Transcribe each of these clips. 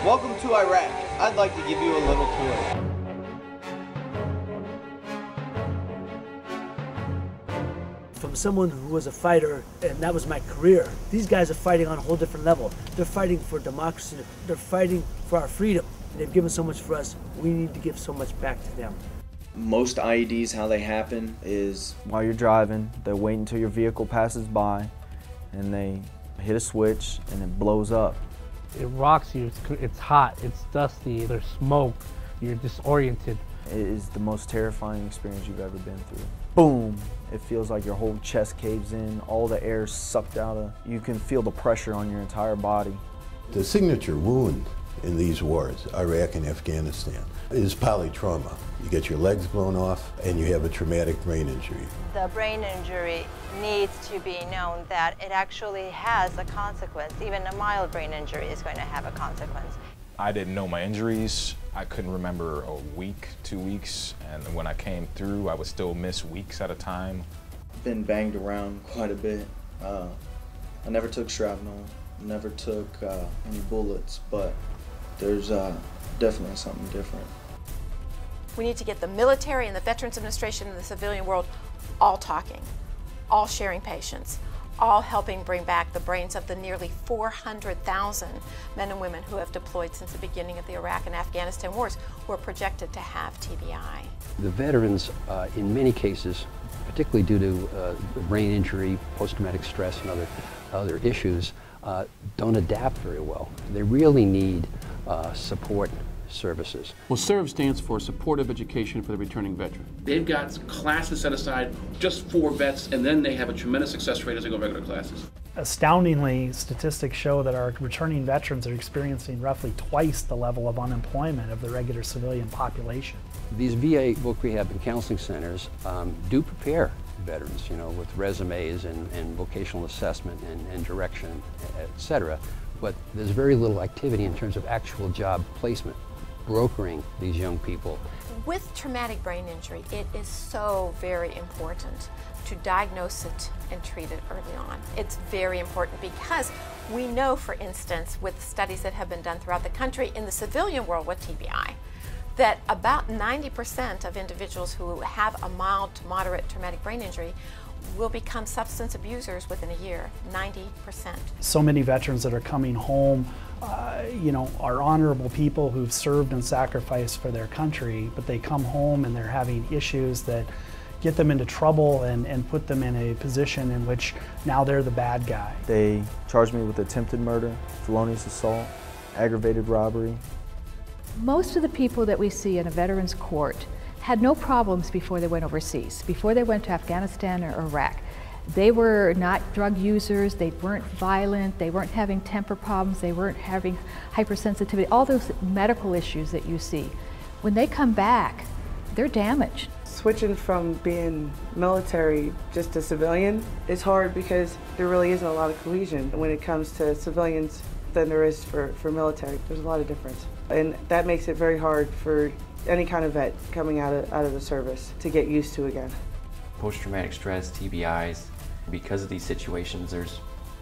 Welcome to Iraq. I'd like to give you a little tour. From someone who was a fighter, and that was my career, these guys are fighting on a whole different level. They're fighting for democracy. They're fighting for our freedom. They've given so much for us. We need to give so much back to them. Most IEDs, how they happen is while you're driving, they wait until your vehicle passes by and they hit a switch and it blows up. It rocks you, it's hot, it's dusty, there's smoke, you're disoriented. It is the most terrifying experience you've ever been through. Boom! It feels like your whole chest caves in, all the air is sucked out of. You can feel the pressure on your entire body. The signature wound in these wars, Iraq and Afghanistan, is polytrauma. You get your legs blown off and you have a traumatic brain injury. The brain injury needs to be known that it actually has a consequence. Even a mild brain injury is going to have a consequence. I didn't know my injuries. I couldn't remember a week, 2 weeks, and when I came through, I would still miss weeks at a time. been banged around quite a bit. I never took shrapnel, never took any bullets, but there's definitely something different. We need to get the military and the Veterans Administration and the civilian world all talking, all sharing patients, all helping bring back the brains of the nearly 400,000 men and women who have deployed since the beginning of the Iraq and Afghanistan wars, who are projected to have TBI. The veterans, in many cases, particularly due to brain injury, post-traumatic stress, and other issues, don't adapt very well. They really need support services. Well, SERV stands for Supportive Education for the Returning Veteran. They've got classes set aside just for vets, and then they have a tremendous success rate as they go regular classes. Astoundingly, statistics show that our returning veterans are experiencing roughly twice the level of unemployment of the regular civilian population. These VA voc rehab and counseling centers do prepare veterans, with resumes and vocational assessment and direction, et cetera, but there's very little activity in terms of actual job placement, brokering these young people. With traumatic brain injury, it is so very important to diagnose it and treat it early on. It's very important because we know, for instance, with studies that have been done throughout the country in the civilian world with TBI, that about 90% of individuals who have a mild to moderate traumatic brain injury will become substance abusers within a year, 90%. So many veterans that are coming home, are honorable people who've served and sacrificed for their country, but they come home and they're having issues that get them into trouble and put them in a position in which now they're the bad guy. They charged me with attempted murder, felonious assault, aggravated robbery. Most of the people that we see in a veterans court had no problems before they went overseas, before they went to Afghanistan or Iraq. They were not drug users, they weren't violent, they weren't having temper problems, they weren't having hypersensitivity, all those medical issues that you see. When they come back, they're damaged. Switching from being military just to civilian is hard because there really isn't a lot of cohesion when it comes to civilians than there is for military. There's a lot of difference. And that makes it very hard for any kind of vet coming out of the service to get used to again. Post-traumatic stress, TBIs, because of these situations, there's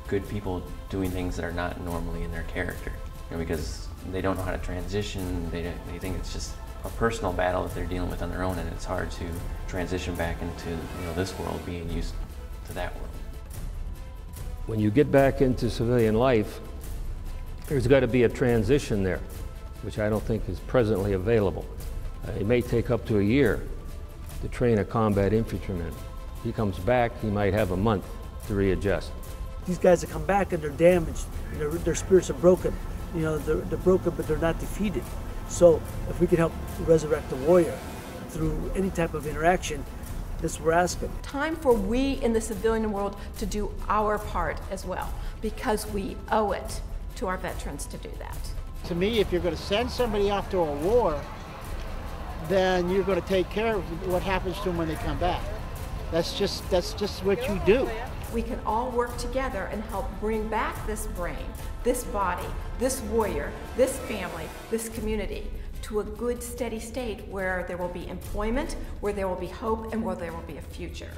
good people doing things that are not normally in their character. Because they don't know how to transition, they think it's just a personal battle that they're dealing with on their own, and it's hard to transition back into this world, being used to that world. When you get back into civilian life, there's got to be a transition there, which I don't think is presently available. It may take up to a year to train a combat infantryman. He comes back, he might have a month to readjust. These guys that come back and they're damaged, their spirits are broken. They're broken, but they're not defeated. So if we can help resurrect the warrior through any type of interaction, this is what we're asking. Time for we in the civilian world to do our part as well, because we owe it to our veterans to do that. To me, if you're going to send somebody off to a war, then you're going to take care of what happens to them when they come back. That's just what you do. We can all work together and help bring back this brain, this body, this warrior, this family, this community to a good, steady state where there will be employment, where there will be hope, and where there will be a future.